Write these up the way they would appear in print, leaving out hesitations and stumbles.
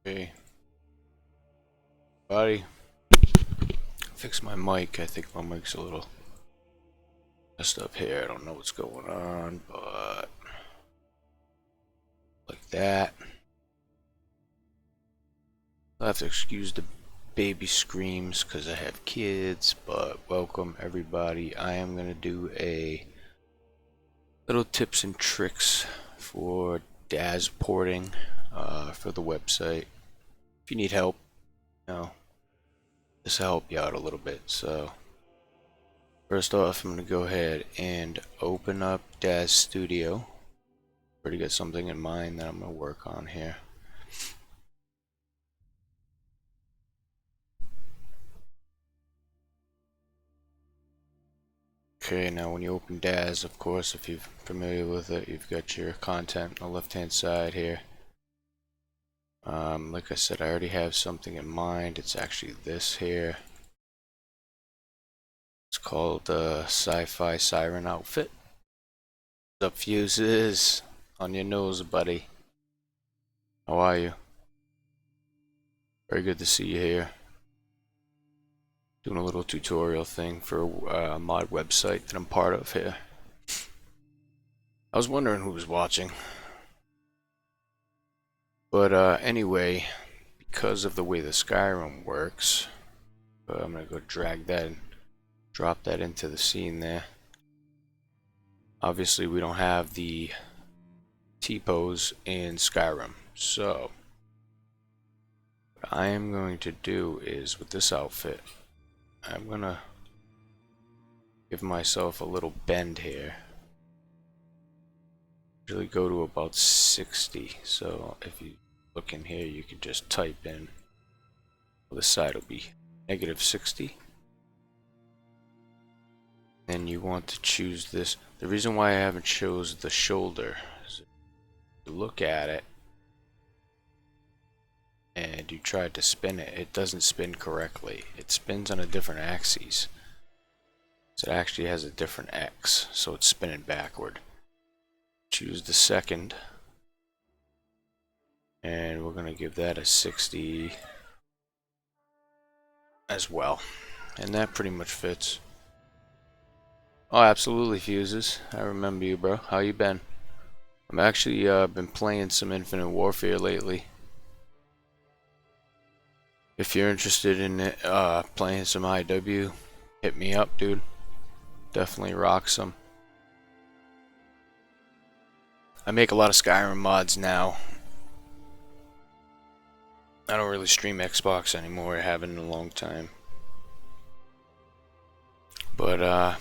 Hey, buddy. Fix my mic. I think my mic's a little messed up here. I don't know what's going on, but like that. I'll have to excuse the baby screams because I have kids, but welcome everybody. I am going to do a little tips and tricks for DAZ porting for the website. If you need help, you know, this will help you out a little bit. So first off, I'm going to go ahead and open up DAZ Studio. Already got something in mind that I'm going to work on here. Okay, now when you open DAZ, of course, if you're familiar with it, you've got your content on the left-hand side here. Like I said, I already have something in mind. It's actually this here. It's called the Sci-Fi Siren outfit. What's up, Fuses? On your nose, buddy. How are you? Very good to see you here. Doing a little tutorial thing for a mod website that I'm part of here. I was wondering who was watching. But anyway, because of the way the Skyrim works, I'm going to go drag that and drop that into the scene there. Obviously, we don't have the T-pose in Skyrim. So, what I am going to do is, with this outfit, I'm going to give myself a little bend here. Usually go to about 60. So, if you look in here, you can just type in, well, this side will be -60. And you want to choose this. The reason why I haven't chose the shoulder is if you look at it and you try to spin it, it doesn't spin correctly. It spins on a different axis. So it actually has a different X, so it's spinning backward. Choose the second, and we're going to give that a 60 as well. And that pretty much fits. Oh, absolutely, Fuses. I remember you, bro. How you been? I'm actually been playing some Infinite Warfare lately. If you're interested in playing some IW, hit me up, dude. Definitely rock some. I make a lot of Skyrim mods now. I don't really stream Xbox anymore. I haven't in a long time. But I'm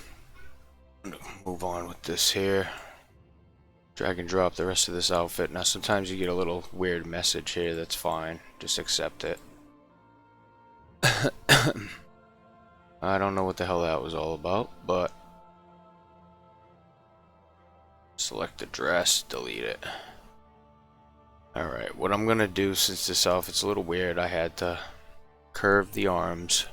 gonna move on with this here. Drag and drop the rest of this outfit. Now sometimes you get a little weird message here. That's fine. Just accept it. I don't know what the hell that was all about, but select the dress, delete it. Alright, what I'm gonna do, since this outfit's a little weird, I had to curve the arms.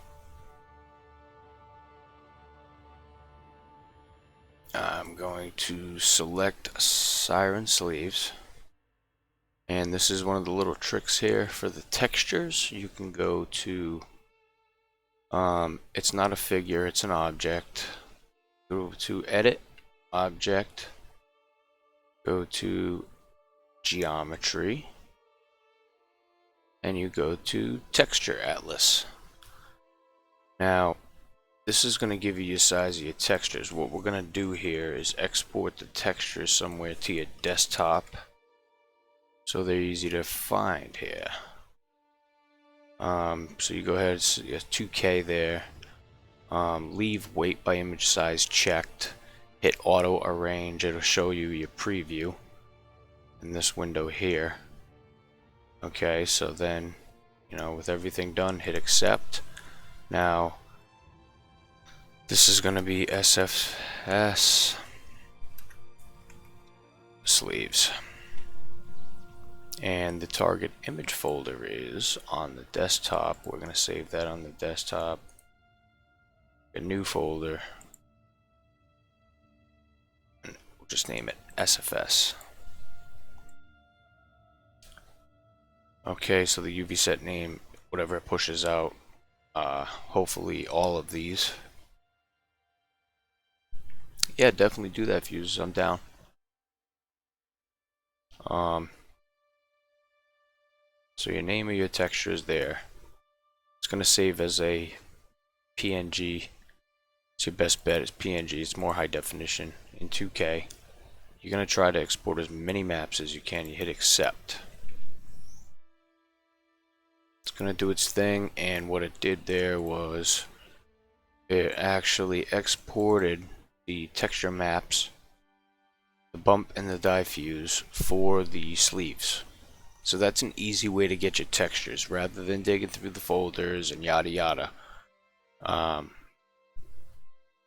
I'm going to select Siren sleeves. And this is one of the little tricks here for the textures. You can go to, it's not a figure, it's an object. Go to edit, object, go to geometry, and you go to texture atlas. Now, this is going to give you your size of your textures. What we're going to do here is export the textures somewhere to your desktop so they're easy to find here. So you go ahead, 2K there. Leave weight by image size checked. Hit auto arrange. It'll show you your preview in this window here. Okay, so then, with everything done, hit accept. Now, this is going to be SFS sleeves. And the target image folder is on the desktop. We're going to save that on the desktop. A new folder. And we'll just name it SFS. Okay, so the UV set name, whatever it pushes out, hopefully all of these. Yeah, definitely do that, Fuse. I'm down. So your name of your texture is there. It's gonna save as a PNG. It's your best bet is PNG. It's more high definition in 2K. You're gonna try to export as many maps as you can. You hit accept. It's gonna do its thing, and what it did there was it actually exported the texture maps, the bump and the diffuse for the sleeves. So that's an easy way to get your textures rather than digging through the folders and yada yada.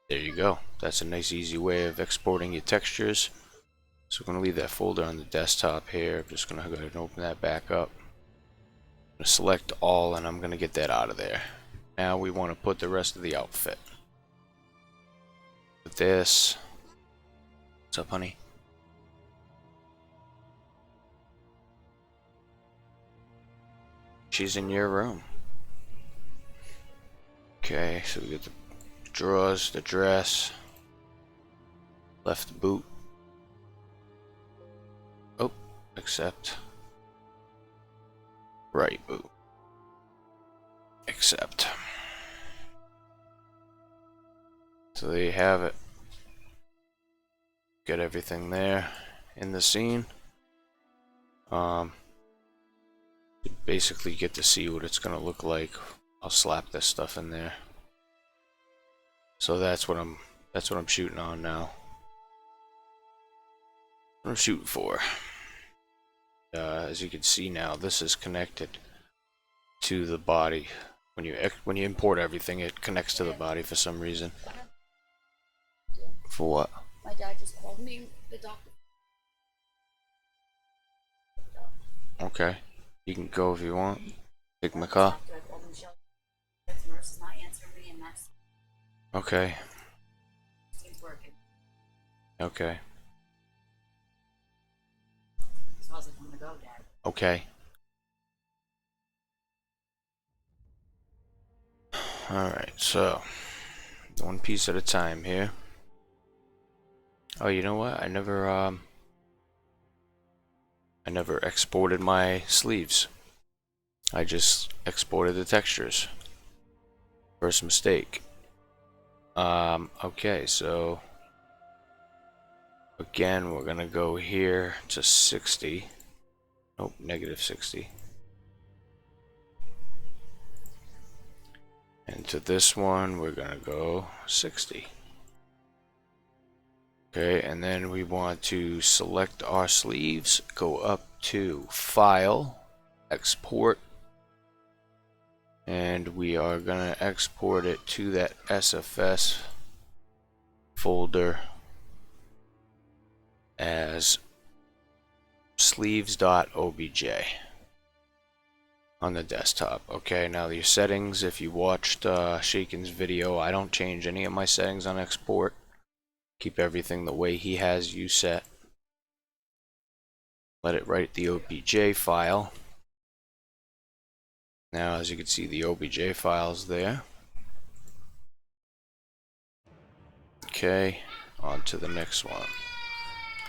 There you go. That's a nice easy way of exporting your textures. So we're going to leave that folder on the desktop here. I'm just going to go ahead and open that back up. I'm going to select all, and I'm going to get that out of there. Now we want to put the rest of the outfit. With this. What's up, honey? She's in your room. Okay, so we get the drawers, the dress, left boot. Oh, accept. Right boot. Accept. So there you have it. Get everything there in the scene. You basically get to see what it's gonna look like. I'll slap this stuff in there. So that's what I'm shooting on now. What I'm shooting for. As you can see now, this is connected to the body. When you import everything, it connects to the body for some reason. For what? My dad just called me. The doctor. Okay. You can go if you want. Take my car. Okay. Seems working. Okay. So I was like, I'm gonna go, Dad. Okay. Alright, so one piece at a time here. Oh, you know what? I never exported my sleeves. I just exported the textures. First mistake. Okay, so again, we're gonna go here to 60. Nope, negative 60. And to this one, we're gonna go 60. Okay, and then we want to select our sleeves, go up to File, Export, and we are gonna export it to that SFS folder as sleeves.obj on the desktop. Okay, now your settings, if you watched Shaken's video, I don't change any of my settings on export. Keep everything the way he has you set. Let it write the OBJ file. Now, as you can see, the OBJ file's there. Okay, on to the next one.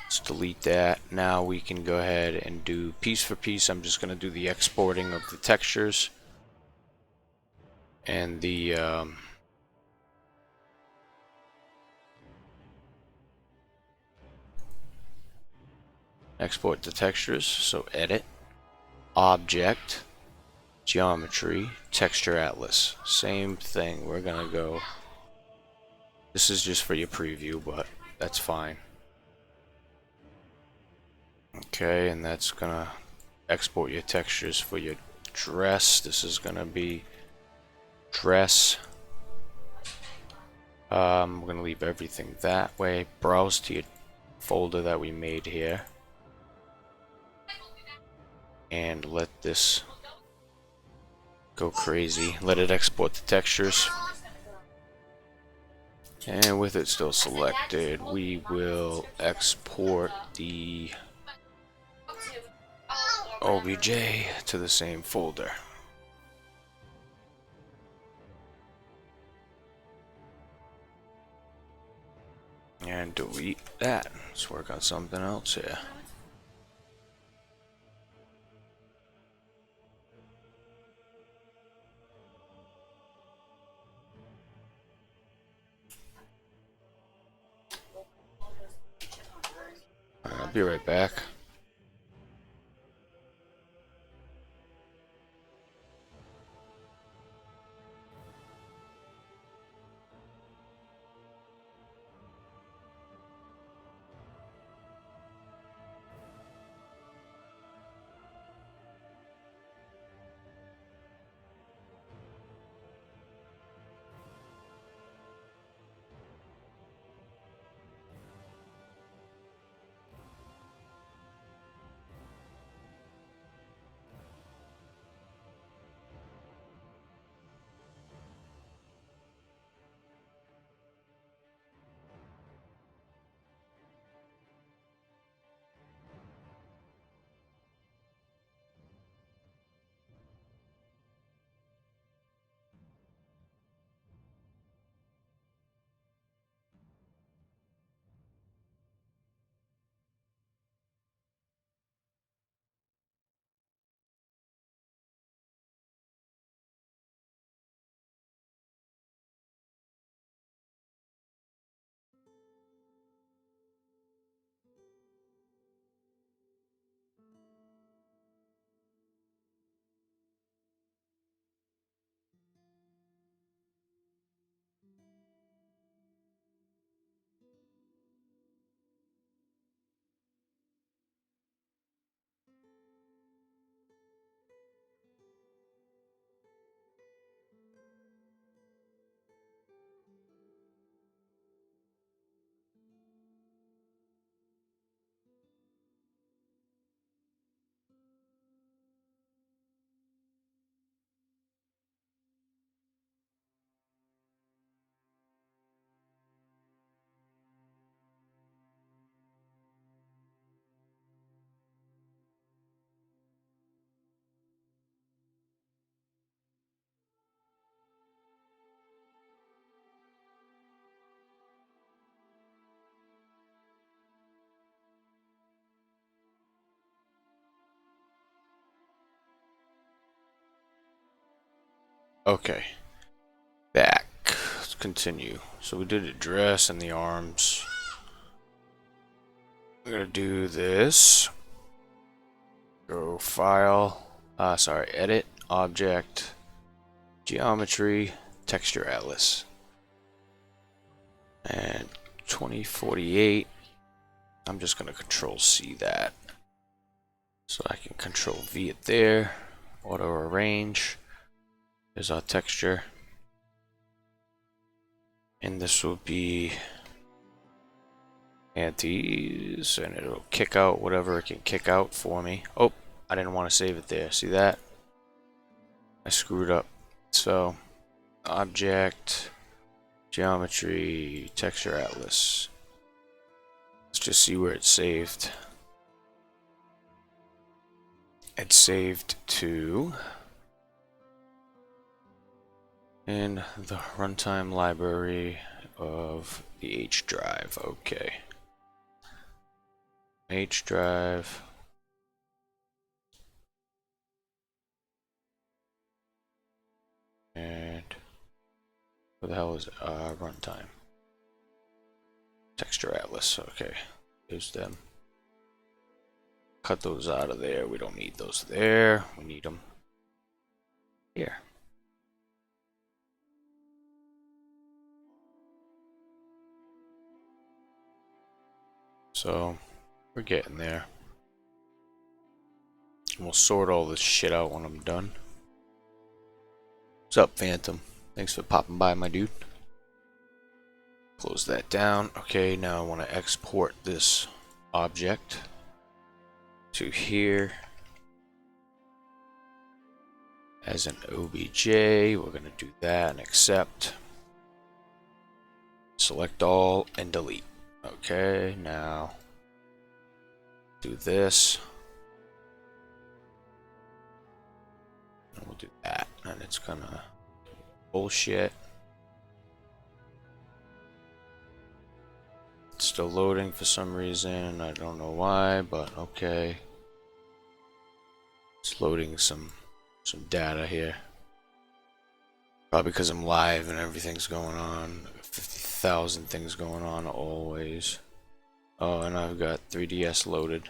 Let's delete that. Now we can go ahead and do piece for piece. I'm just going to do the exporting of the textures and the export the textures. So edit, object, geometry, texture atlas. Same thing. We're going to go. This is just for your preview, but that's fine. Okay, and that's gonna export your textures for your dress. This is gonna be dress. We're gonna leave everything that way. Browse to your folder that we made here. And let this go crazy. Let it export the textures. And with it still selected, we will export the OBJ to the same folder. And delete that. Let's work on something else here. I'll be right back. Okay, back. Let's continue. So we did the dress and the arms. We're gonna do this. Go file. Edit, object, geometry, texture atlas. And 2048. I'm just gonna control C that. So I can control V it there. Auto arrange. There's our texture. And this will be antis, and it'll kick out whatever it can kick out for me. Oh, I didn't want to save it there. See that? I screwed up. So, object, geometry, texture atlas. Let's just see where it's saved. It's saved to in the runtime library of the H drive. Okay. H drive. And what the hell is it? Runtime. Texture atlas. Okay. There's them. Cut those out of there. We don't need those there. We need them here. So we're getting there. And we'll sort all this shit out when I'm done. What's up, Phantom? Thanks for popping by, my dude. Close that down. Okay, now I want to export this object to here as an OBJ. We're going to do that and accept. Select all and delete. Okay, now do this. it's gonna bullshit. It's still loading for some reason. I don't know why, but okay. It's loading some data here. Probably because I'm live and everything's going on. 50,000 things going on always. Oh, and I've got 3DS loaded.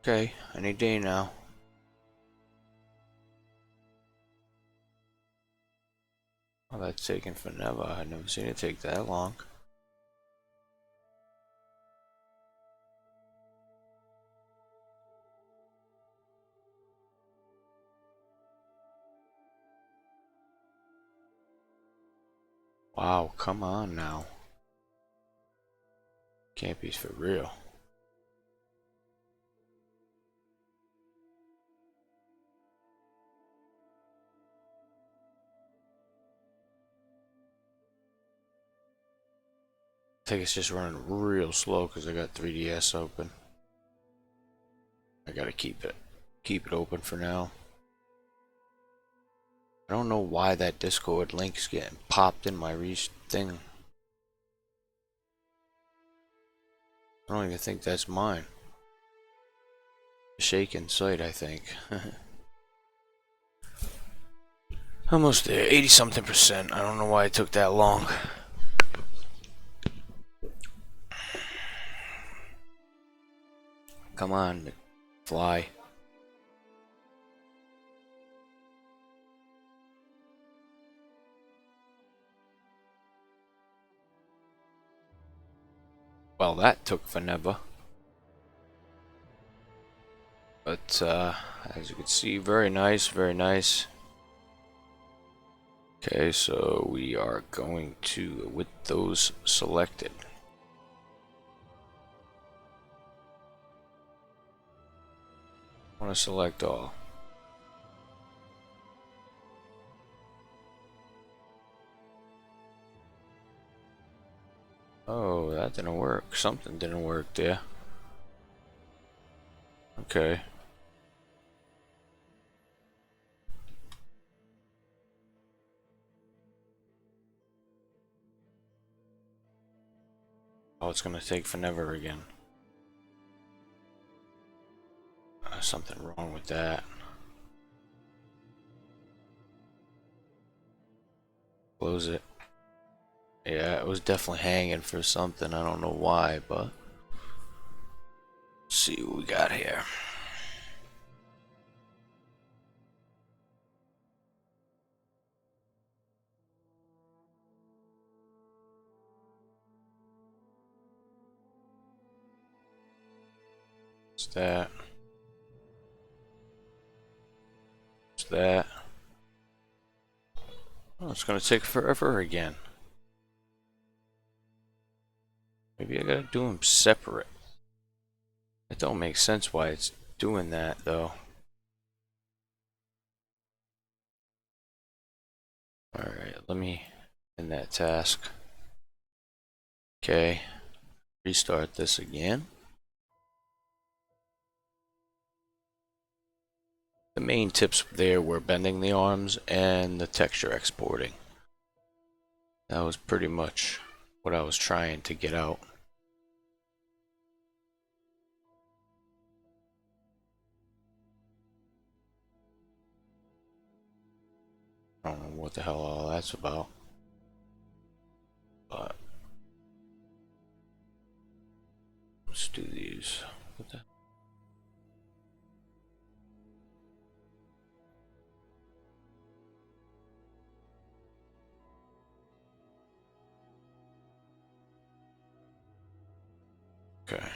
Okay, any day now. Oh, that's taking forever. I've never seen it take that long. Wow, come on now. Can't be for real. I think it's just running real slow because I got 3DS open. I gotta keep it open for now. I don't know why that Discord link's getting popped in my thing. I don't even think that's mine. Shaken site, I think. Almost there, 80 something %. I don't know why it took that long. Come on, fly. Well, that took forever. But as you can see, very nice, very nice. Okay, so we are going to, with those selected, I want to select all. Oh, that didn't work. Something didn't work there. Okay. Oh, it's gonna take forever again. Something wrong with that. Close it. Yeah, it was definitely hanging for something. I don't know why, but let's see what we got here. What's that? What's that? Oh, it's gonna take forever again. Maybe I gotta do them separate. It don't make sense why it's doing that though. Alright, let me end that task. Okay, restart this again. The main tips there were bending the arms and the texture exporting. That was pretty much what I was trying to get out. I don't know what the hell all that's about. But let's do these. What the? Okay.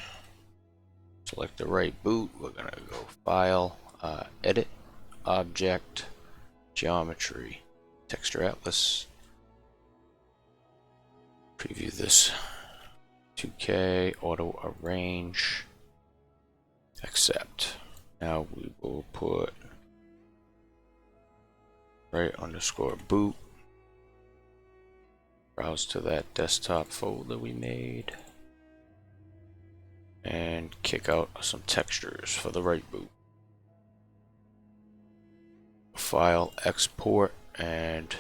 Select the right boot. We're gonna go File, Edit, Object, Geometry, Texture Atlas. Preview this. 2K, Auto Arrange, Accept. Now we will put right underscore boot. Browse to that desktop folder we made. And kick out some textures for the right boot. File, export, and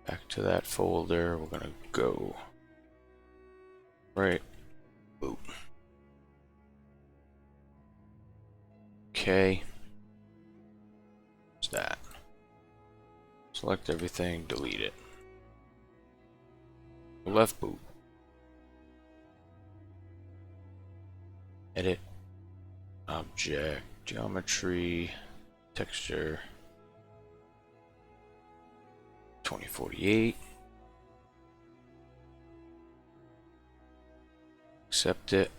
back to that folder. We're gonna go right boot. Okay. What's that? Select everything, delete it. Left boot. Edit. Object. Geometry. Texture. 2048. Accept it.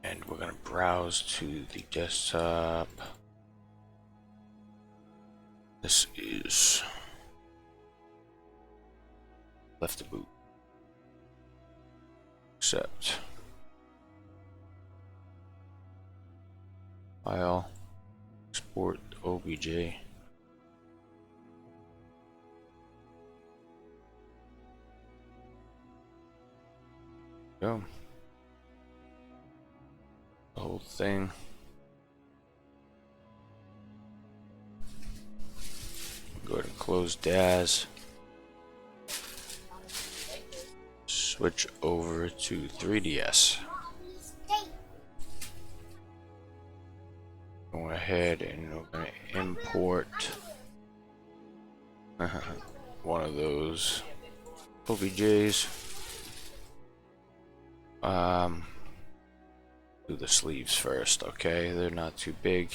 And we're going to browse to the desktop. This is left to boot. Accept. File. Export OBJ. Go. The whole thing. Go ahead and close DAZ. Switch over to 3DS. Go ahead and we're going to import one of those OBJs. Do the sleeves first, okay? They're not too big.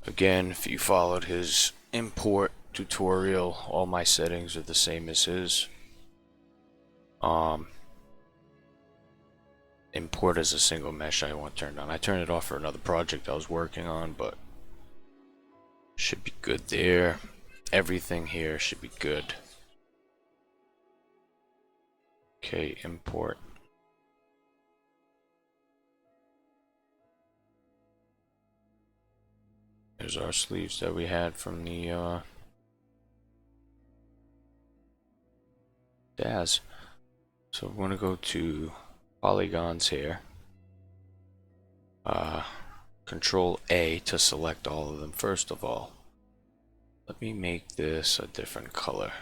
Again, if you followed his import tutorial, all my settings are the same as his. Import as a single mesh I want turned on. I turned it off for another project I was working on, but should be good there. Everything here should be good. Okay, import. There's our sleeves that we had from the DAZ. So we're going to go to polygons here. Control A to select all of them first of all. Let me make this a different color.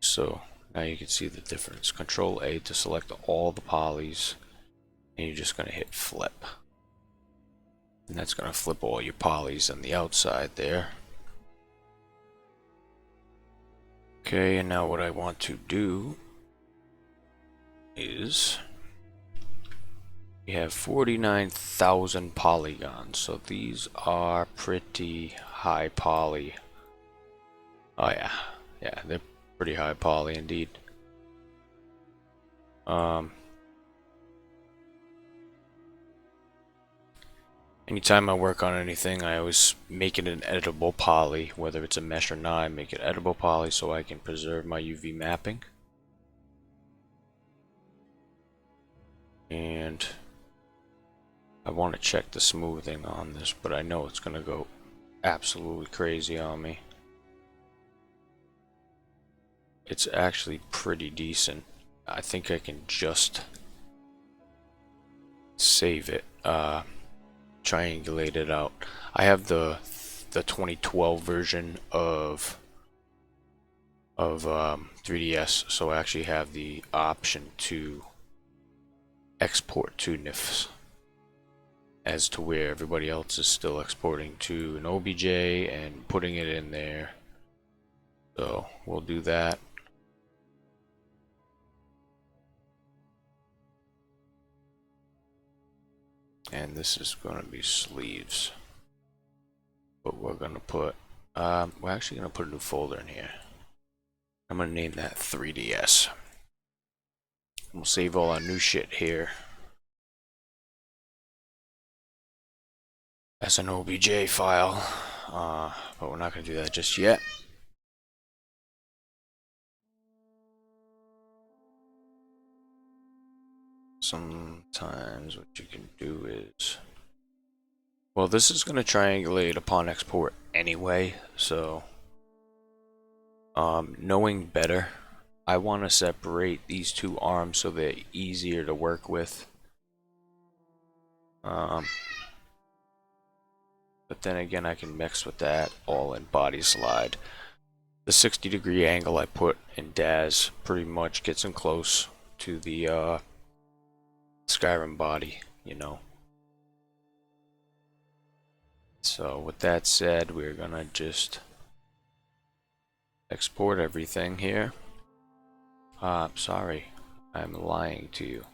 So now you can see the difference. Control A to select all the polys, and you're just going to hit flip. And that's going to flip all your polys on the outside there. Okay, and now what I want to do is we have 49,000 polygons, so these are pretty high poly. Oh yeah, they're pretty high poly indeed. Anytime I work on anything, I always make it an editable poly, whether it's a mesh or not. I make it editable poly so I can preserve my UV mapping. And I want to check the smoothing on this, but I know it's going to go absolutely crazy on me. It's actually pretty decent. I think I can just save it, triangulate it out. I have the 2012 version of 3DS, so I actually have the option to export to NIFs, as to where everybody else is still exporting to an OBJ and putting it in there. So we'll do that. And this is going to be sleeves. But we're going to put, we're actually going to put a new folder in here. I'm going to name that 3DS. We'll save all our new shit here as an OBJ file, but we're not going to do that just yet. Sometimes what you can do is, well, this is going to triangulate upon export anyway, so Knowing better, I want to separate these two arms so they're easier to work with. But then again, I can mix with that all in body slide. The 60-degree angle I put in DAZ pretty much gets him close to the Skyrim body, you know. So with that said, we're gonna just export everything here. Sorry, I'm lying to you.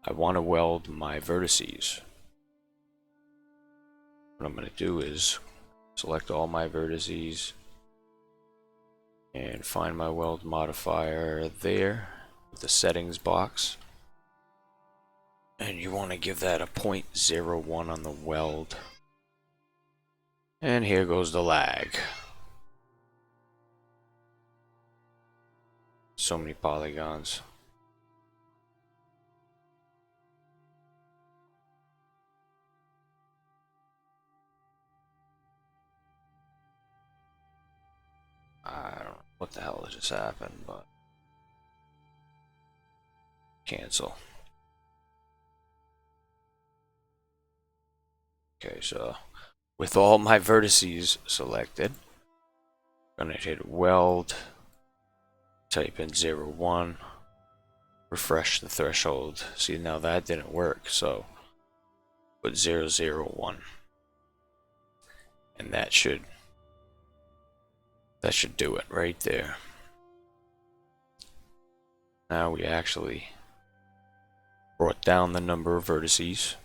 I want to weld my vertices. What I'm going to do is select all my vertices and find my weld modifier there with the settings box. And you want to give that a 0.01 on the weld. And here goes the lag. So many polygons. I don't know what the hell just happened, but cancel. Okay, so with all my vertices selected, I'm gonna hit weld, type in 01, refresh the threshold. See, now that didn't work, so put 001, and that should do it right there. Now we actually brought down the number of vertices,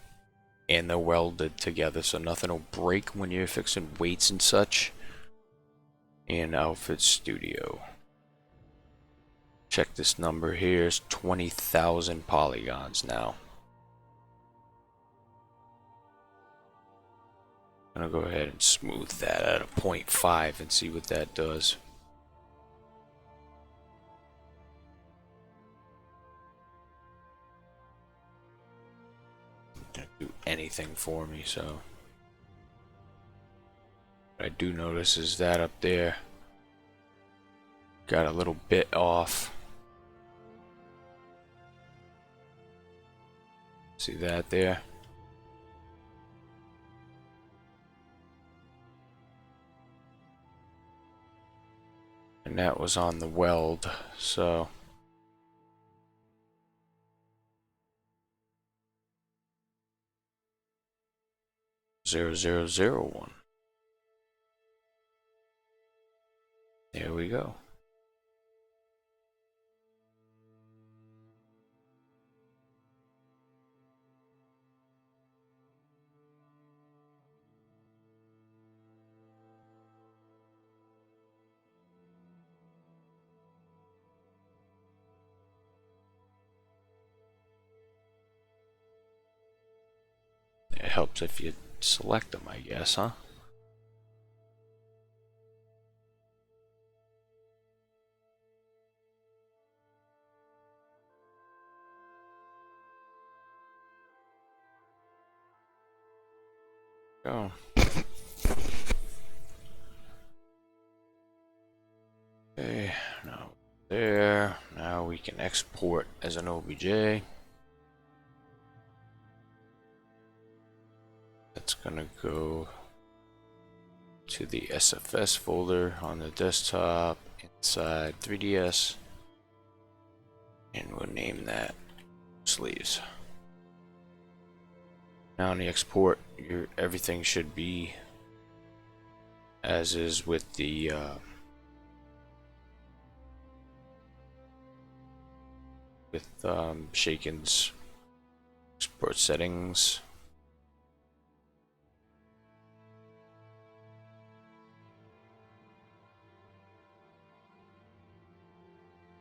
and they're welded together so nothing will break when you're fixing weights and such. In Outfit Studio, check this number here, it's 20,000 polygons now. I'm gonna go ahead and smooth that at a 0.5 and see what that does. Didn't do anything for me, so what I do notice is that up there got a little bit off. See that there? And that was on the weld, so zero zero zero one. There we go. It helps if you select them, I guess, huh? Go. Okay, now there. Now we can export as an OBJ. That's gonna go to the SFS folder on the desktop inside 3DS, and we'll name that sleeves. Now in the export, everything should be as is with the Shaken's export settings.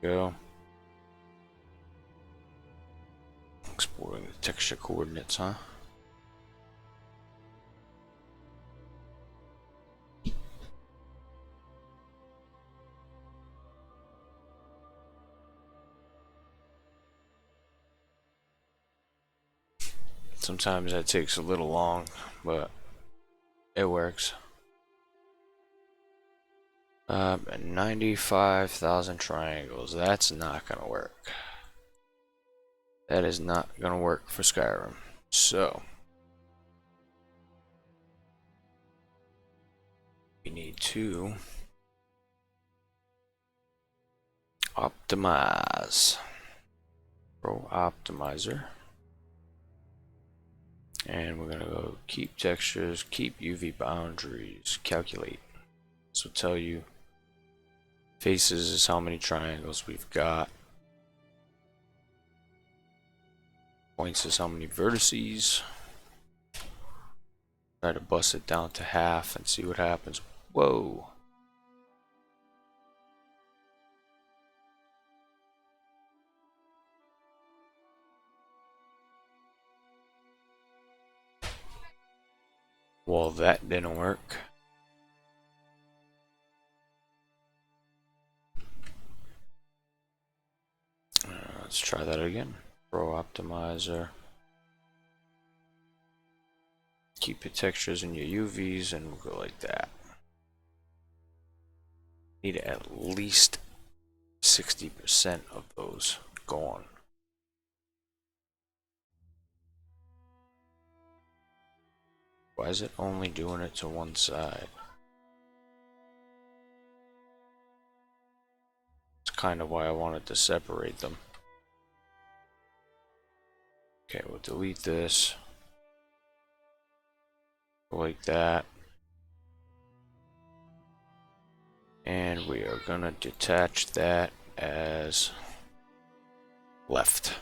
Go. Exporting the texture coordinates, huh? Sometimes that takes a little long, but it works. And 95,000 triangles. That's not gonna work. That is not gonna work for Skyrim. So we need to optimize. Pro optimizer. And we're gonna go keep textures, keep UV boundaries, calculate. This will tell you faces is how many triangles we've got. Points is how many vertices. Try to bust it down to half and see what happens. Whoa. Well, that didn't work. Let's try that again. Pro optimizer. Keep your textures and your UVs, and we'll go like that. Need at least 60% of those gone. Why is it only doing it to one side? It's kind of why I wanted to separate them. Okay, we'll delete this. Like that. And we are gonna detach that as left.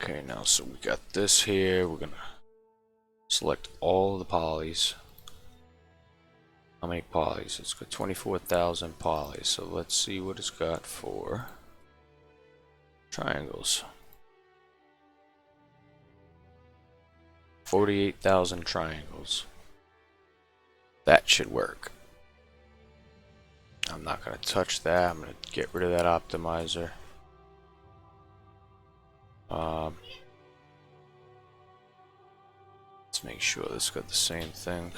Okay, now so we got this here. We're gonna select all the polys. How many polys? It's got 24,000 polys. So let's see what it's got for triangles. 48,000 triangles. That should work. I'm not going to touch that. I'm going to get rid of that optimizer. Let's make sure this got the same thing.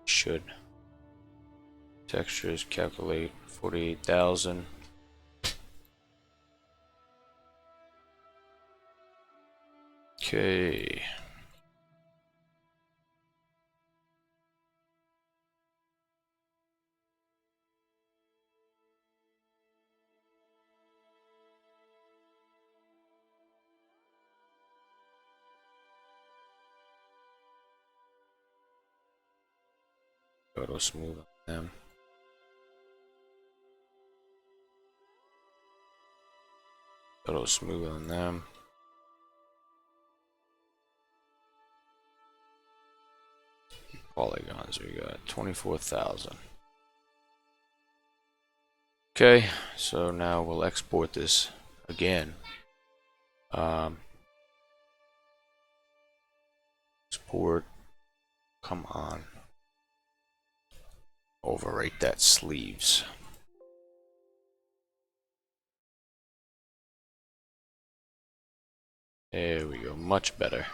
Should. Textures, calculate 48,000. Okay. Auto smooth on them. Auto smooth on them. Polygons, we got 24,000. Okay, so now we'll export this again. Export, come on. Overwrite that sleeves. There we go, much better.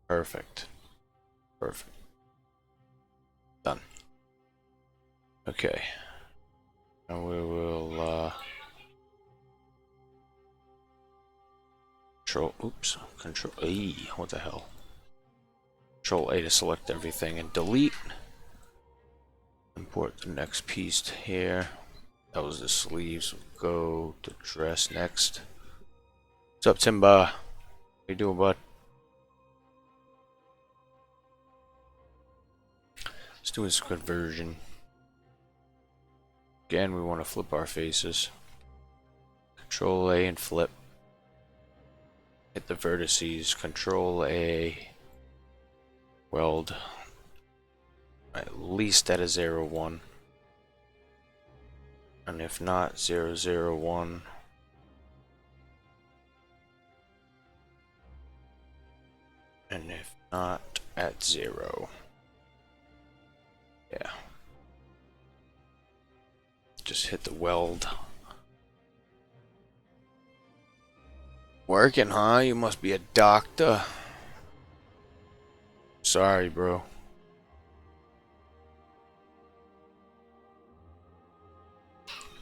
Perfect. Perfect. Done. Okay. Now we will control A, what the hell? Control A to select everything and delete. Import the next piece here. That was the sleeves. We'll go to dress next. What's up, Timba? How you doing, bud? Let's do this conversion. Again, we want to flip our faces. Control A and flip. Hit the vertices. Control A. Weld. At least at a 0, 1. And if not, 0, 0, 1. And if not, at 0. Yeah. Just hit the weld. working, huh? You must be a doctor. Sorry, bro.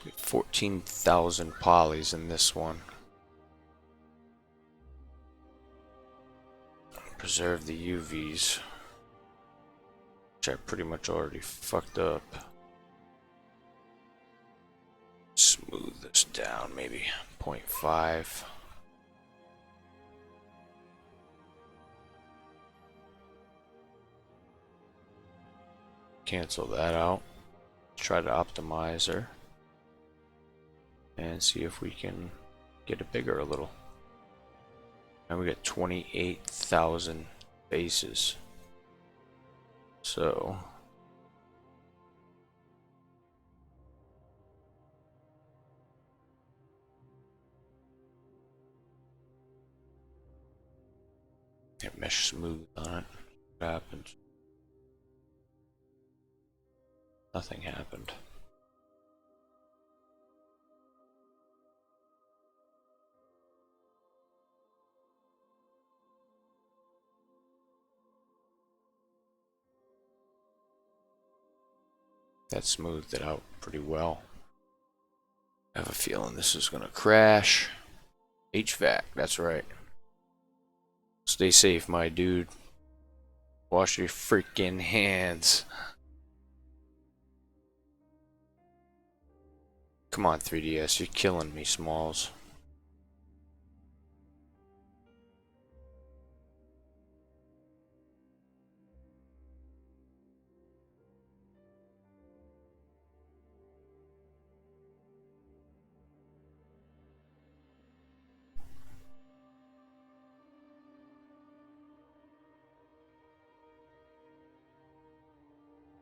Get 14,000 polys in this one. Preserve the UVs, which I pretty much already fucked up. Smooth this down, maybe 0.5. Cancel that out. Try to optimize her and see if we can get it bigger a little. And we got 28,000 bases. So hit mesh smooth on it. What happened? Nothing happened. That smoothed it out pretty well. I have a feeling this is gonna crash. HVAC, that's right. Stay safe, my dude. Wash your freaking hands. Come on, 3DS, you're killing me, Smalls.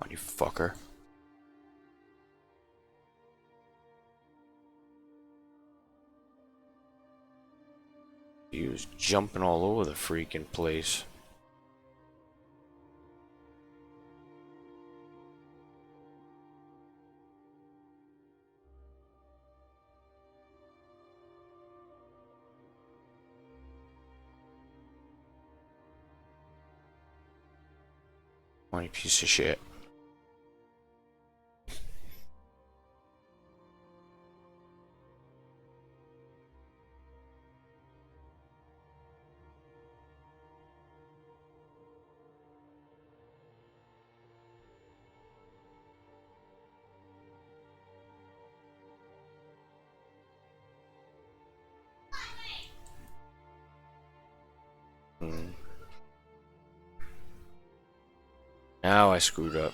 On you fucker. He was jumping all over the freaking place. On you piece of shit. Now I screwed up.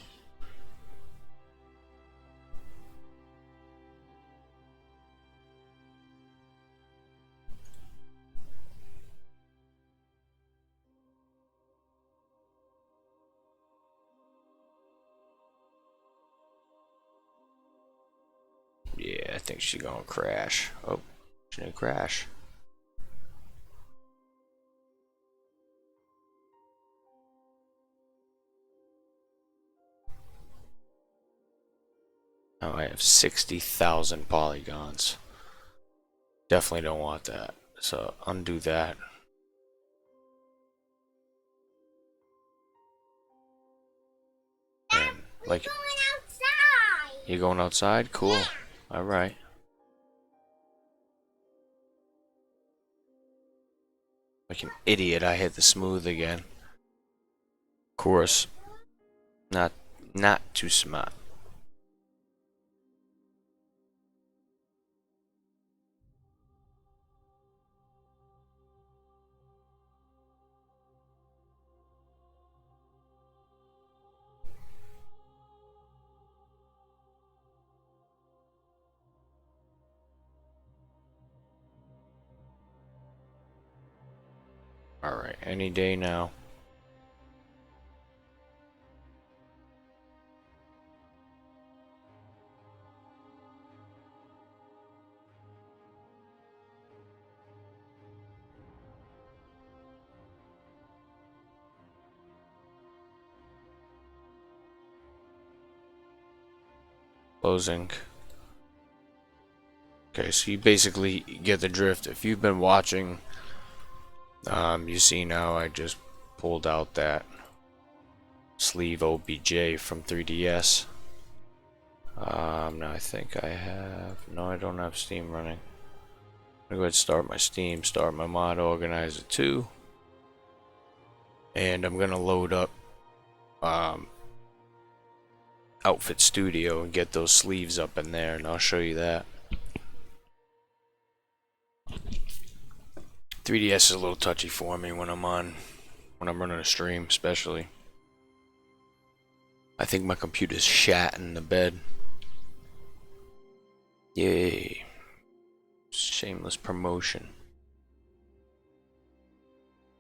Yeah, I think she's gonna crash. Oh, she didn't crash. Now I have 60,000 polygons. Definitely don't want that. So undo that. And like, you going outside? Cool. Yeah. All right. Like an idiot, I hit the smooth again. Of course, not too smart. All right, any day now. Closing. Okay, so you basically get the drift. If you've been watching You see now I just pulled out that sleeve OBJ from 3DS. Now I think I have... No, I don't have Steam running. I'm gonna go ahead and start my Steam, start my mod organizer too. And I'm gonna load up Outfit Studio and get those sleeves up in there, and I'll show you that. 3DS is a little touchy for me when I'm running a stream, especially. I think my computer's shat in the bed. Yay. Shameless promotion.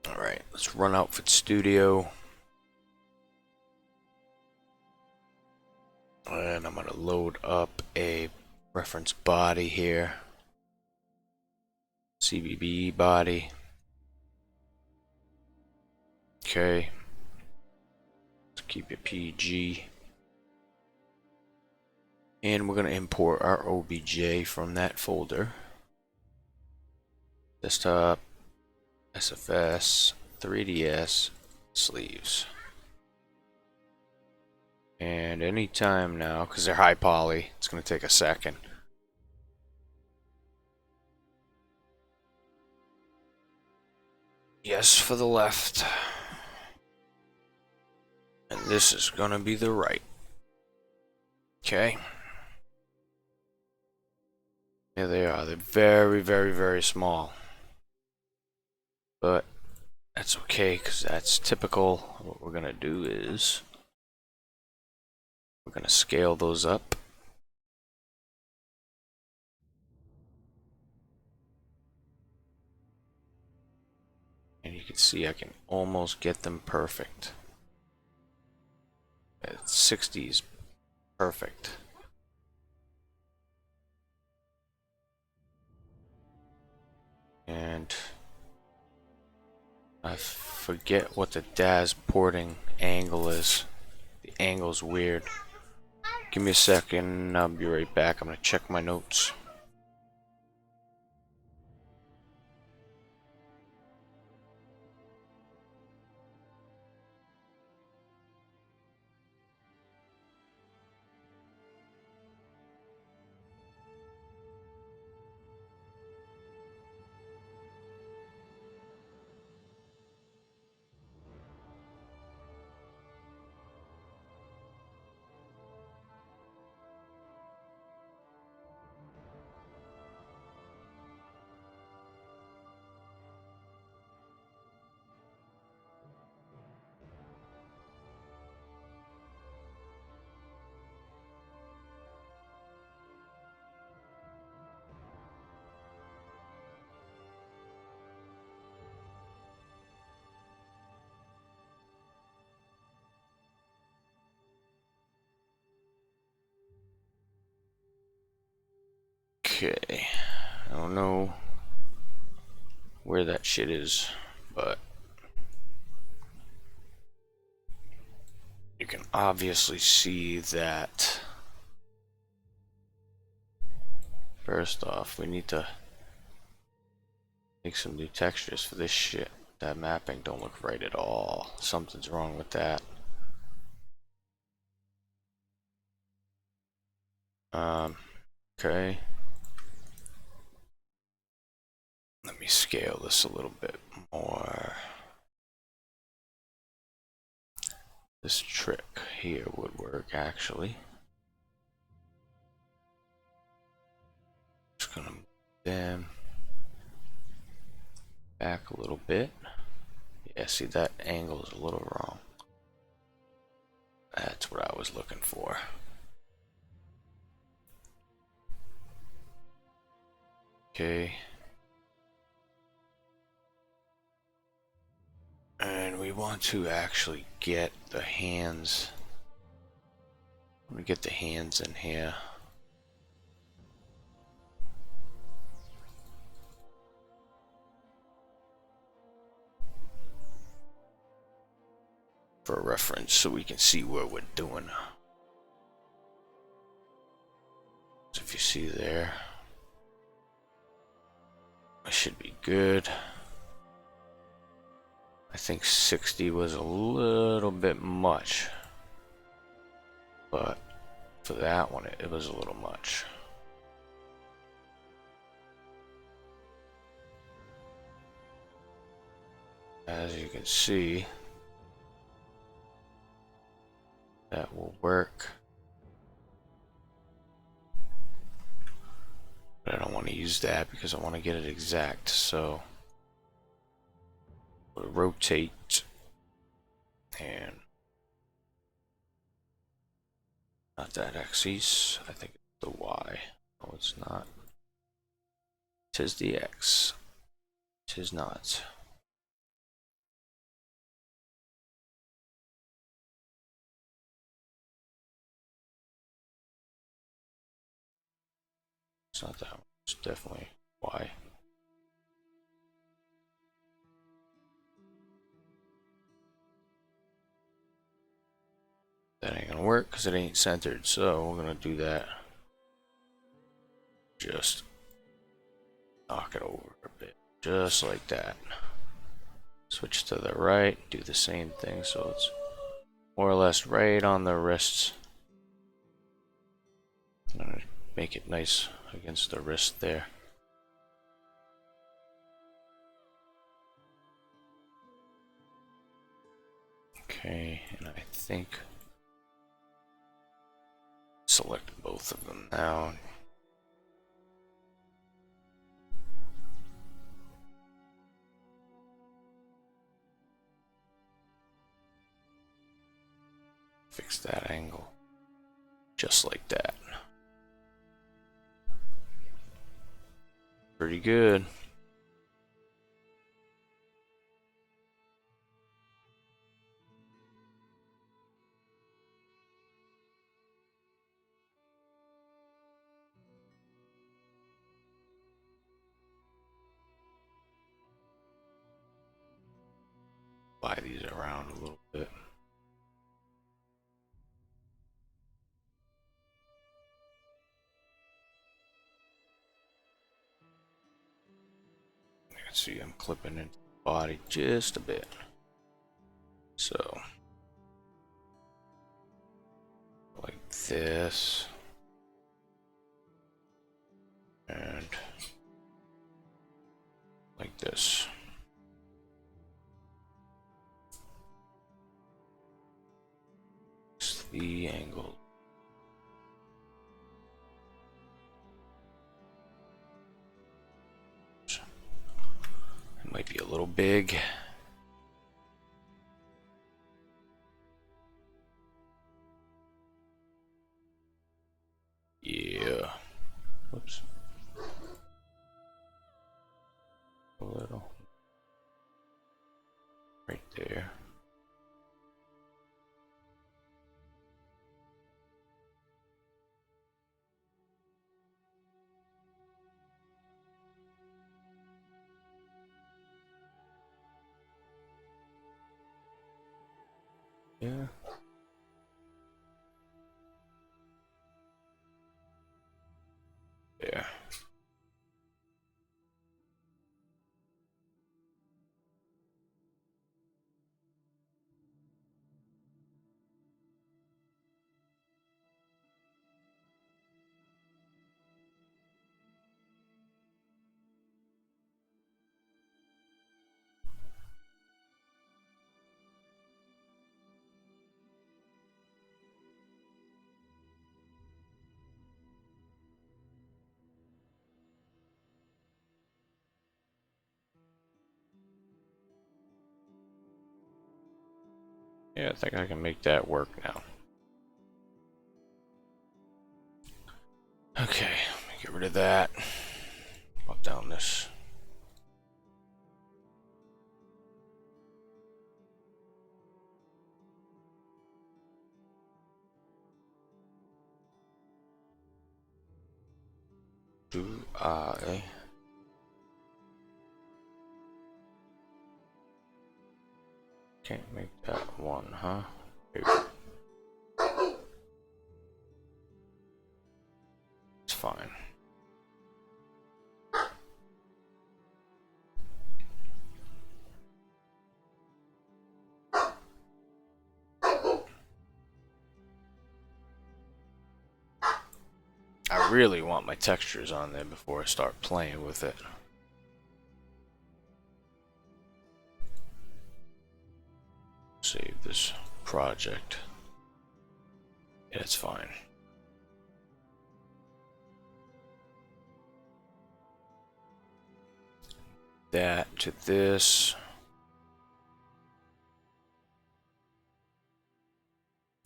Alright, let's run Outfit Studio. And I'm gonna load up a reference body here. CBB body. Okay. Let's keep it PG. And we're gonna import our OBJ from that folder. Desktop, SFS, 3DS, sleeves. And anytime now, because they're high poly, it's going to take a second. Yes for the left. And this is going to be the right. Okay. Here they are. They're very, very, very small. But that's okay, because that's typical. What we're going to do is we're going to scale those up. And you can see I can almost get them perfect. At 60 is perfect. And I forget what the DAZ porting angle is. The angle's weird. Give me a second, I'll be right back. I'm gonna check my notes. Okay, I don't know where that shit is, but you can obviously see that. First off, we need to make some new textures for this shit. That mapping don't look right at all. Something's wrong with that. Okay. Let me scale this a little bit more. This trick here would work actually. Just gonna move them back a little bit. Yeah, see that angle is a little wrong. That's what I was looking for. Okay. And we want to actually get the hands. Let me get the hands in here. For reference, so we can see what we're doing. So if you see there, I should be good. I think 60 was a little bit much, but for that one it was a little much. As you can see, that will work. But I don't want to use that because I want to get it exact. So we'll rotate and not that axis. I think it's the Y. No, it's not. Tis the X. Tis not. It's not that one. It's definitely Y. That ain't gonna work because it ain't centered. So we're gonna do that. Just knock it over a bit. Just like that. Switch to the right. Do the same thing so it's more or less right on the wrists. I'm gonna make it nice against the wrist there. Okay, and I think select both of them now. Fix that angle. Just like that. Pretty good. Fly these around a little bit. You can see I'm clipping into the body just a bit. So, like this. And like this. It's the angle. It might be a little big. Yeah. Whoops. A little. Right there. Yeah. There. Yeah, I think I can make that work now. Okay, let me get rid of that. Pop down this. Do I can't make that one, huh? Maybe. It's fine. I really want my textures on there before I start playing with it. Save this project. Yeah, it's fine. That to this.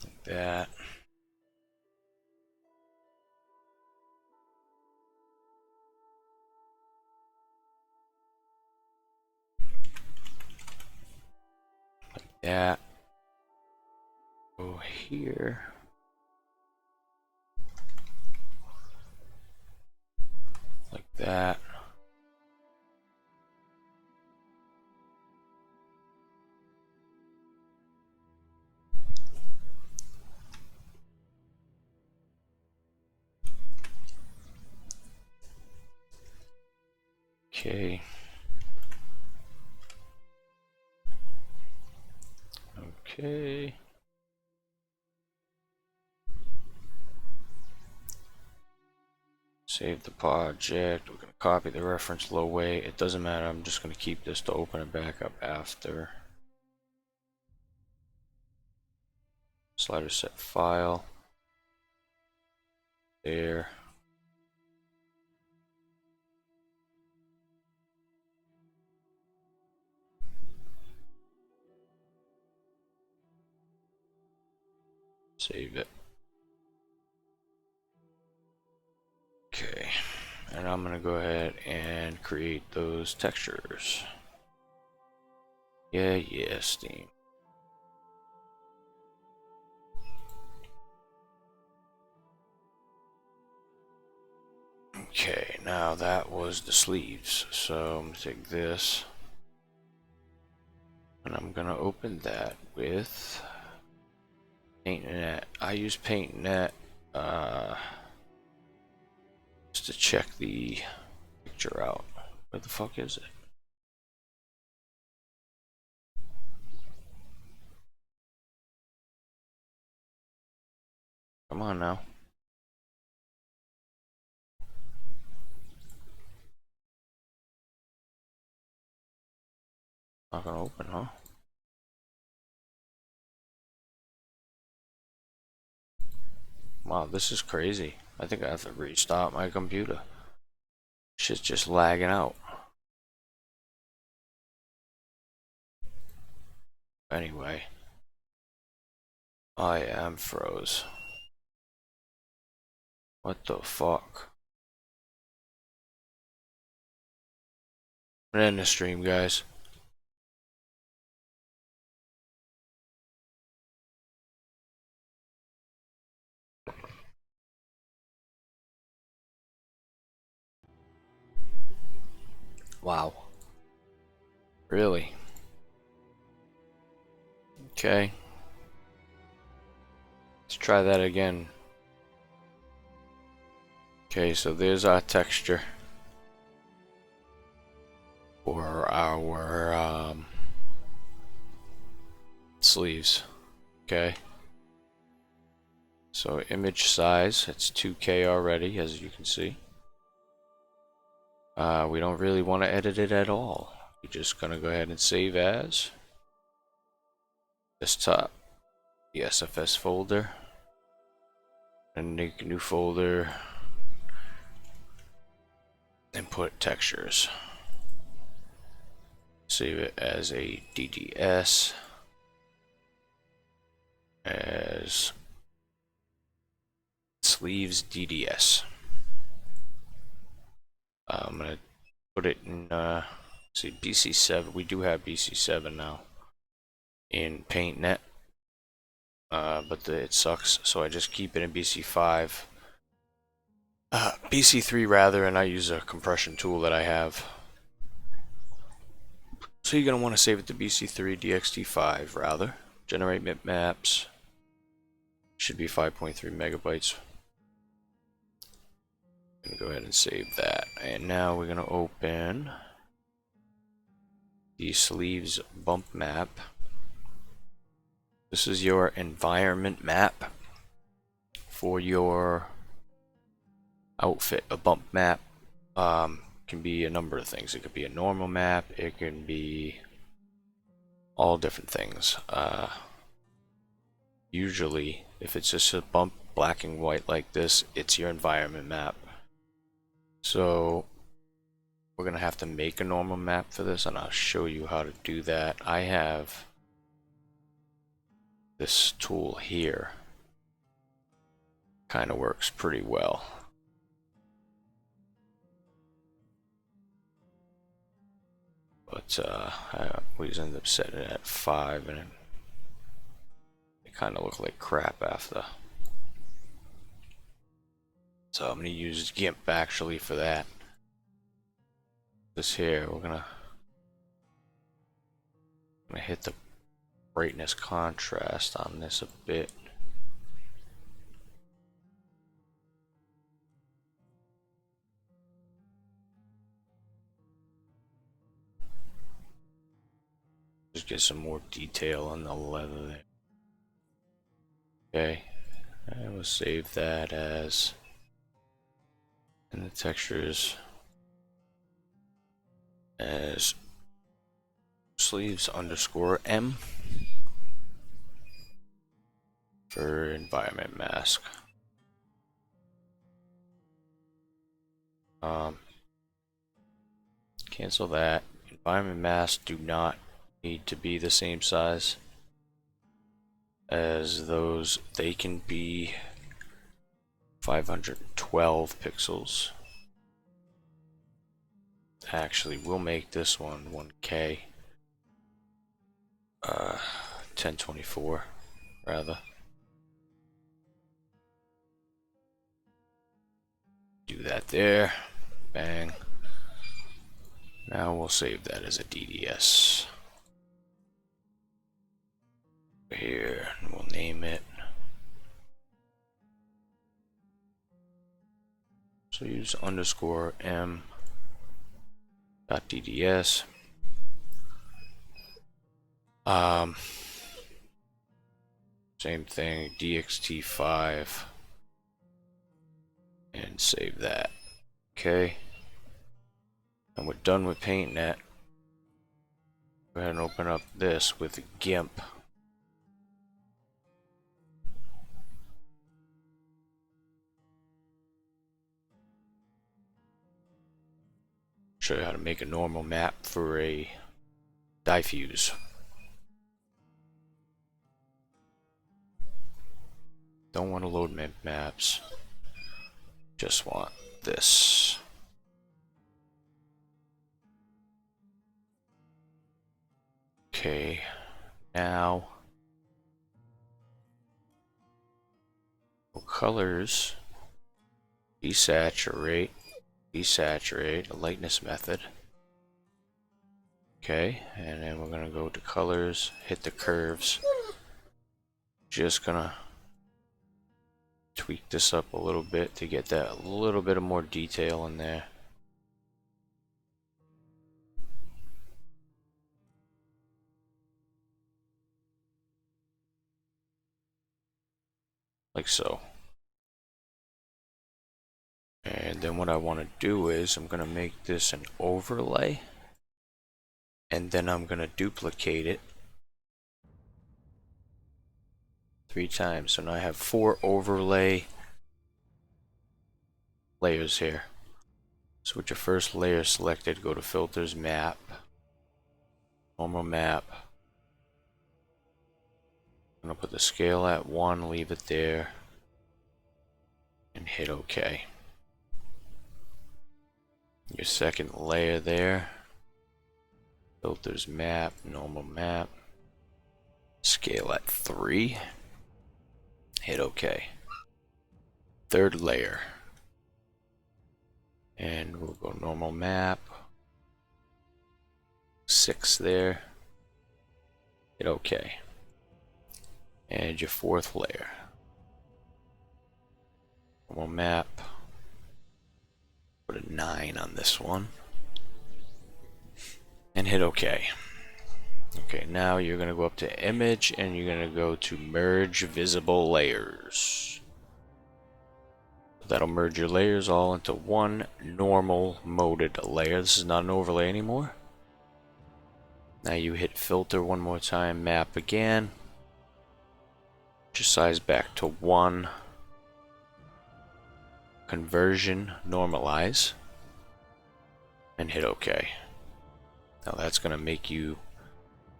Like that. Like that. Go here. Like that. Okay. Okay. Save the project. We're going to copy the reference low way. It doesn't matter. I'm just going to keep this to open it back up after. Slider set file. There. Save it. Okay. And I'm going to go ahead and create those textures. Yeah, Steam. Okay, now that was the sleeves. So I'm going to take this and I'm going to open that with PaintNet. I use PaintNet just to check the picture out. Where the fuck is it? Come on now. Not gonna open, huh? Wow, this is crazy. I think I have to restart my computer. Shit's just lagging out. Anyway, I am froze. What the fuck? I'm in the stream, guys. Wow. Really? Okay. Let's try that again. Okay, so there's our texture for our sleeves. Okay. So image size, it's 2K already, as you can see. We don't really want to edit it at all. We're just gonna go ahead and save as. Desktop, the SFS folder, and make a new folder and put textures. Save it as a DDS, as sleeves DDS. I'm gonna put it in see BC7. We do have BC7 now in PaintNet, but it sucks, so I just keep it in BC5. BC3 rather, and I use a compression tool that I have. So you're gonna want to save it to BC3 DXT5 rather. Generate bitmaps. Should be 5.3 megabytes. I'm gonna go ahead and save that, and now we're gonna open the sleeves bump map. This is your environment map for your outfit a bump map. Can be a number of things. It could be a normal map. It can be all different things. Usually, if it's just a bump black and white like this, it's your environment map. So we're gonna have to make a normal map for this, and I'll show you how to do that. I have this tool here. Kind of works pretty well. But I always end up setting it at 5, and it kind of look like crap after. So I'm gonna use GIMP actually for that. This here, we're gonna hit the brightness contrast on this a bit. Just get some more detail on the leather there. Okay, and we'll save that as in the textures as sleeves underscore M for environment mask. Cancel that. Environment masks do not need to be the same size as those. They can be 512 pixels. Actually, we'll make this one 1K. 1024 rather. Do that there. Bang. Now we'll save that as a DDS. Here, and we'll name it. So use underscore M dot DDS. Same thing, DXT5, and save that. Okay. And we're done with painting that. Go ahead and open up this with GIMP. Show you how to make a normal map for a diffuse. Don't want to load maps. Just want this. Okay, now colors, desaturate, lightness method. Okay, and then we're gonna go to colors, hit the curves. Just gonna tweak this up a little bit to get that little bit of more detail in there. Like so. And then what I want to do is I'm going to make this an overlay, and then I'm going to duplicate it 3 times. So now I have 4 overlay layers here. So with your first layer selected, go to filters, map, normal map. I'm going to put the scale at 1, leave it there, and hit OK. Your second layer there, filters, map, normal map, scale at 3, hit OK. Third layer, and we'll go normal map, 6 there, hit OK. And your fourth layer, normal map, put a 9 on this one, and hit OK. Okay, now you're going to go up to image, and you're going to go to merge visible layers. That'll merge your layers all into one normal moded layer. This is not an overlay anymore. Now you hit filter one more time, map again. Put your size back to 1. Conversion, normalize. And hit OK. Now that's going to make you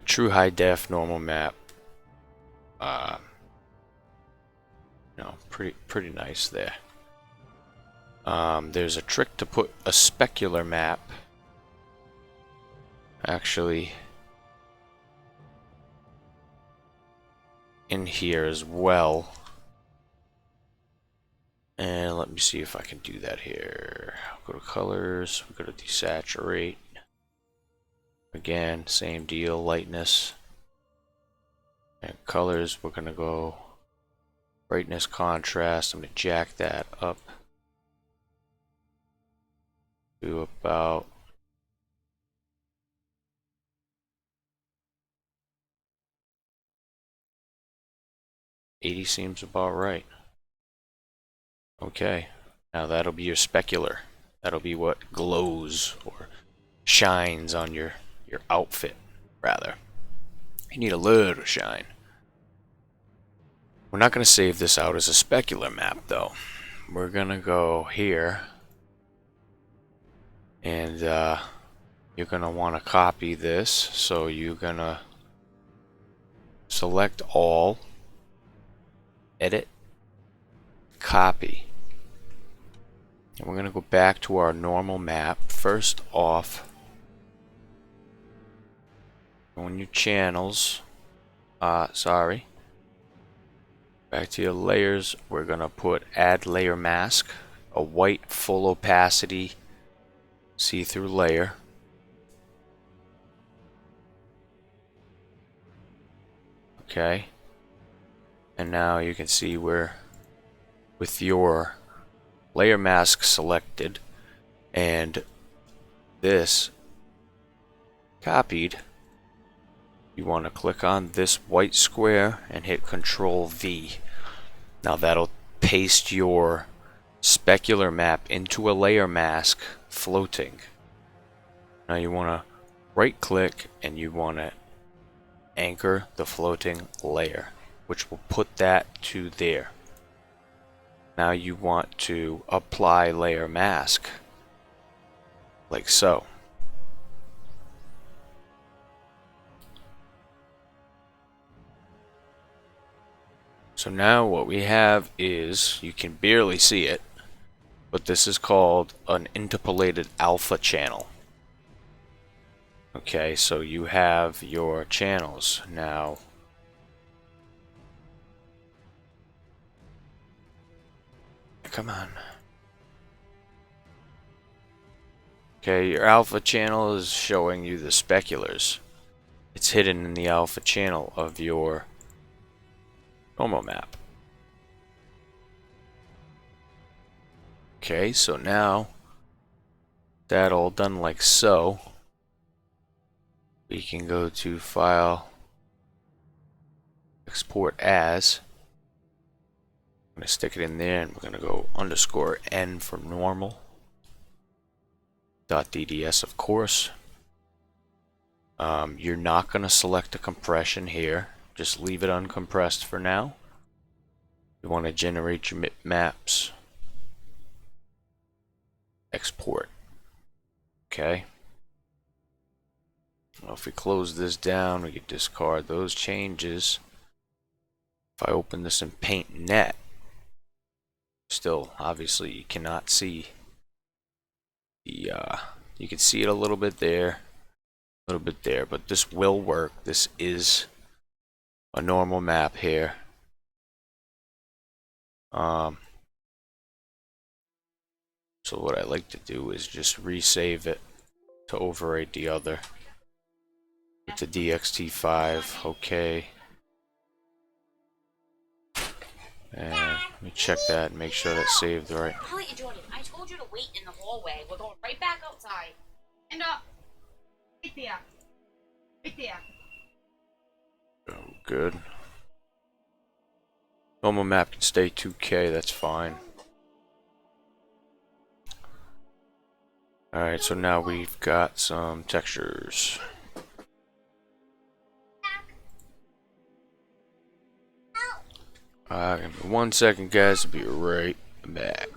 a true high def normal map. Pretty nice there. There's a trick to put a specular map actually in here as well. And let me see if I can do that here. Go to colors, we go to desaturate. Again, same deal, lightness. And colors, we're gonna go brightness, contrast. I'm gonna jack that up to about 80 seems about right. Okay, now that'll be your specular. That'll be what glows or shines on your outfit, rather. You need a little shine. We're not going to save this out as a specular map, though. We're going to go here, and you're going to want to copy this. So you're going to select all, edit, copy. And we're going to go back to our normal map. First off, on your channels, back to your layers, we're going to put add layer mask, a white full opacity see-through layer. Okay. And now you can see where with your layer mask selected and this copied, you want to click on this white square and hit Control V. Now that'll paste your specular map into a layer mask floating. Now you want to right click and you want to anchor the floating layer, which will put that to there. Now you want to apply layer mask, like so. So now what we have is, you can barely see it, but this is called an interpolated alpha channel. Okay, so you have your channels now. Come on. Okay, your alpha channel is showing you the speculars. It's hidden in the alpha channel of your normal map. Okay, so now that all done like so, we can go to File, Export As. I'm going to stick it in there, and we're going to go _N for normal. .dds, of course. You're not going to select a compression here. Just leave it uncompressed for now. You want to generate your maps. Export. Okay. Well, if we close this down, we can discard those changes. If I open this in PaintNet, still, obviously, you cannot see the, you can see it a little bit there, but this will work. This is a normal map here. So what I like to do is just resave it to overwrite the other with the DXT5. Okay. And let me check that and make sure that's saved right. I'll let you join it. I told you to wait in the hallway. We're going right back outside. And right there. Right there. Oh, good. Normal map can stay 2K, that's fine. Alright, so now we've got some textures. Give me 1 second, guys. I'll be right back.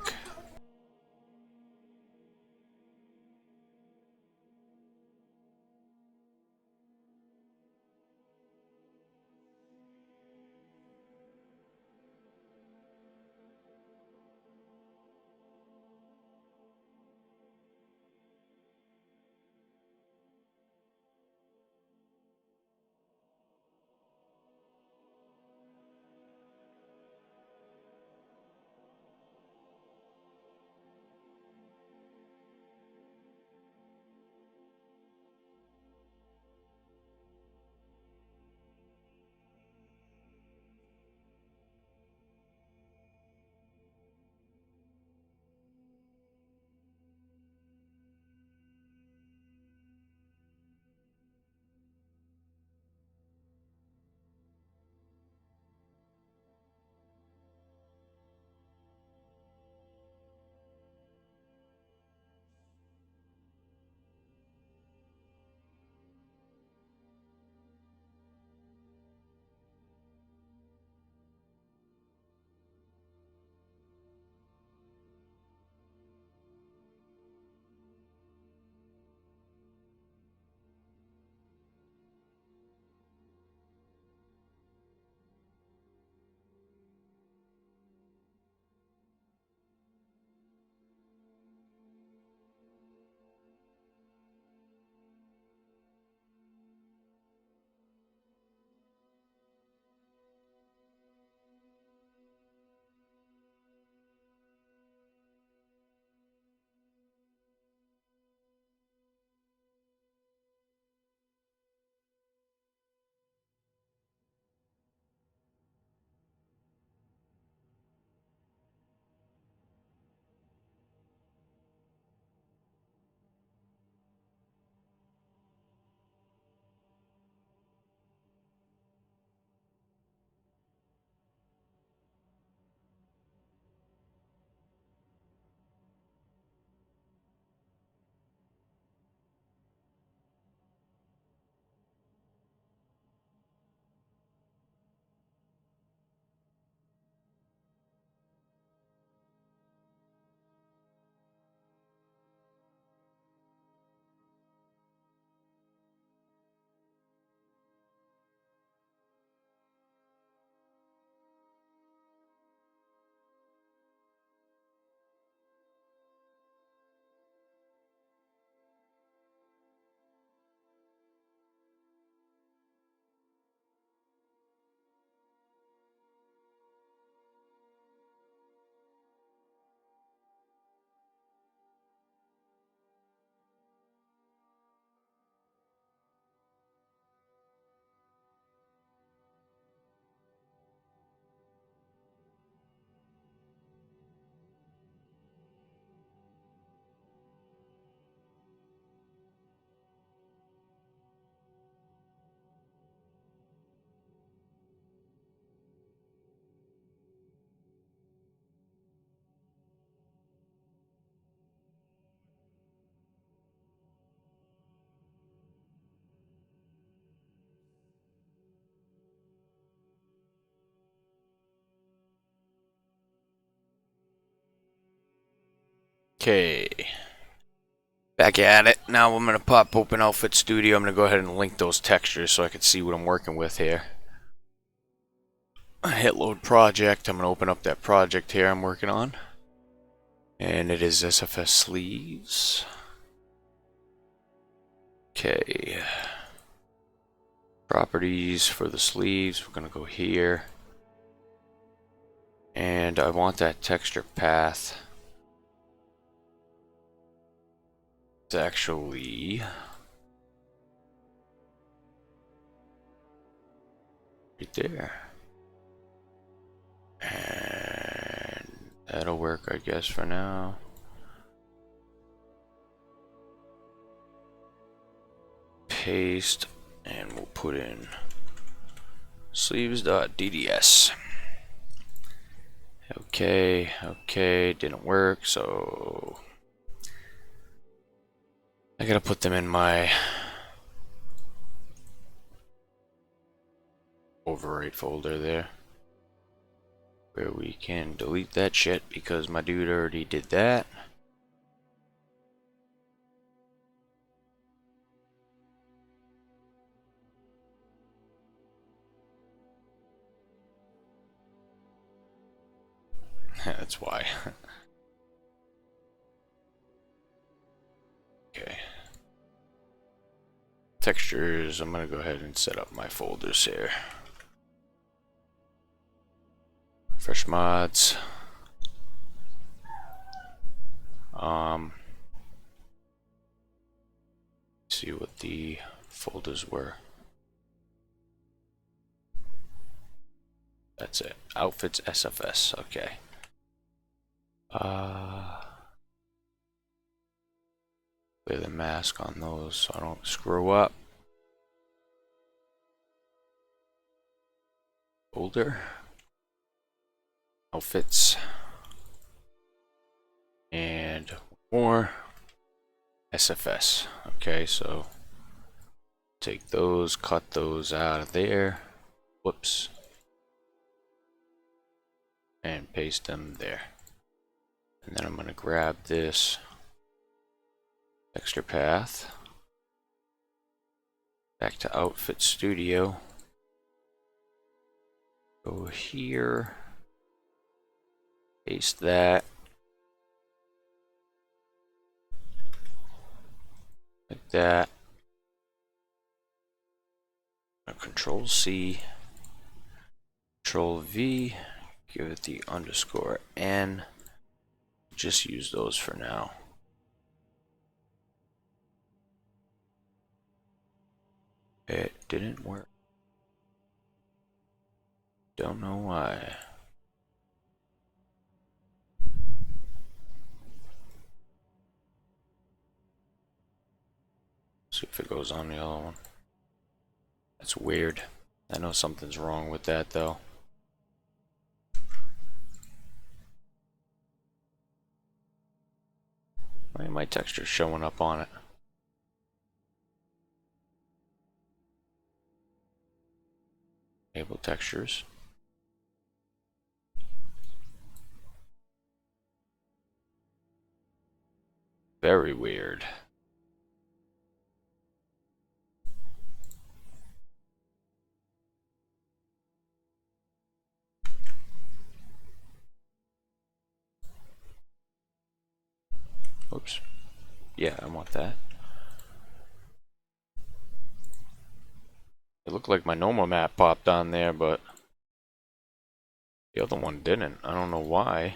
Okay. Back at it. Now I'm going to pop open Outfit Studio. I'm going to go ahead and link those textures so I can see what I'm working with here. Hit load project. I'm going to open up that project here I'm working on. And it is SFS sleeves. Okay. Properties for the sleeves. We're going to go here. And I want that texture path. It's actually right there. And that'll work, I guess, for now. Paste, and we'll put in sleeves.dds. Okay, didn't work, so I gotta put them in my overwrite folder there, where we can delete that shit because my dude already did that. That's why. Okay. Textures, I'm gonna go ahead and set up my folders here. Fresh mods. See what the folders were. That's it. Outfits SFS. Okay. Clear the mask on those so I don't screw up. Folder. Outfits. And more. SFS. Okay, so take those, cut those out of there. Whoops. And paste them there. And then I'm going to grab this texture path. Back to Outfit Studio. Go here. Paste that. Like that. Control C. Control V. Give it the underscore N. Just use those for now. It didn't work. Don't know why. See if it goes on the other one. That's weird. I know something's wrong with that though. Why are my textures showing up on it? Enable textures. Very weird. Oops. Yeah, I want that. It looked like my normal map popped on there, but the other one didn't. I don't know why.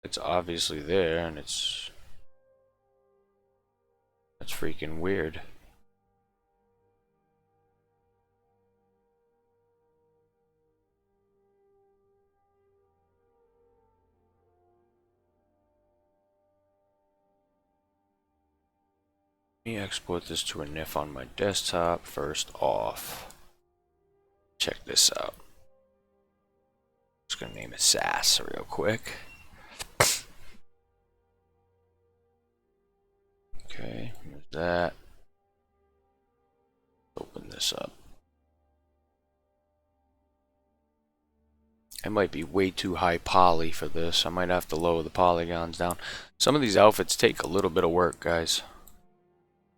It's obviously there, and that's freaking weird. Let me export this to a NIF on my desktop first off. Check this out. Just gonna name it SAS real quick. Okay, here's that. Open this up. I might be way too high poly for this. I might have to lower the polygons down. Some of these outfits take a little bit of work, guys.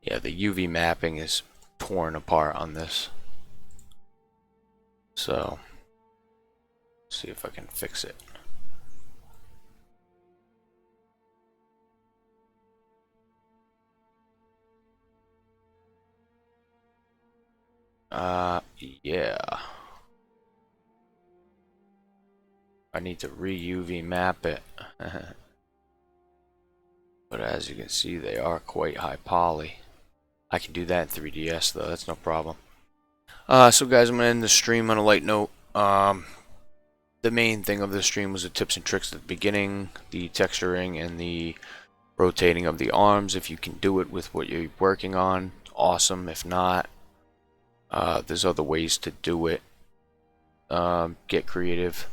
Yeah, the UV mapping is torn apart on this. So, see if I can fix it. Yeah. I need to re-UV map it. But as you can see, they are quite high poly. I can do that in 3DS though, that's no problem. So guys, I'm going to end the stream on a light note. The main thing of this stream was the tips and tricks at the beginning, the texturing and the rotating of the arms. If you can do it with what you're working on, awesome. If not, there's other ways to do it. Get creative.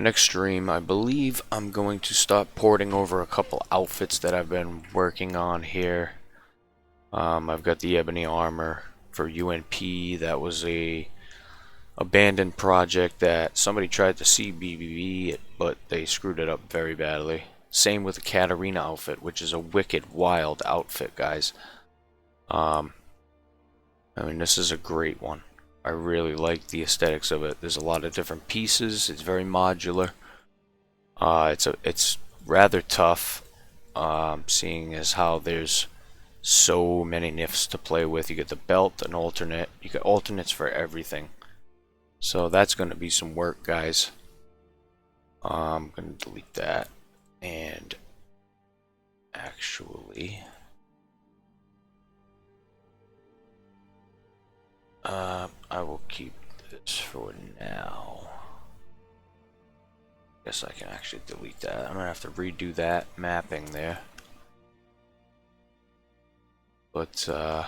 next stream, I believe I'm going to start porting over a couple outfits that I've been working on here. I've got the ebony armor for UNP. That was a abandoned project that somebody tried to CBBB it, but they screwed it up very badly. Same with the Katarina outfit, which is a wicked wild outfit, guys. I mean, this is a great one. I really like the aesthetics of it. There's a lot of different pieces. It's very modular. It's rather tough, seeing as how there's so many nifs to play with. You get the belt, an alternate. You get alternates for everything. So that's going to be some work, guys. I'm going to delete that. And actually, I will keep this for now. Guess I can actually delete that. I'm going to have to redo that mapping there. But, I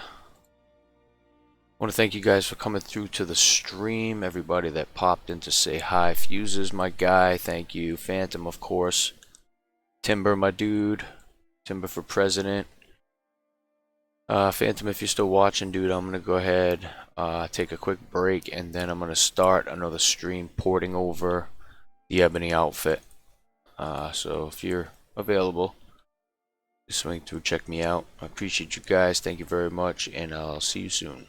want to thank you guys for coming through to the stream. Everybody that popped in to say hi. Fuses, my guy. Thank you. Phantom, of course. Timber, my dude. Timber for president. Phantom, if you're still watching, dude, I'm going to go ahead, take a quick break, and then I'm going to start another stream porting over the ebony outfit. So if you're available, just swing through, check me out. I appreciate you guys. Thank you very much, and I'll see you soon.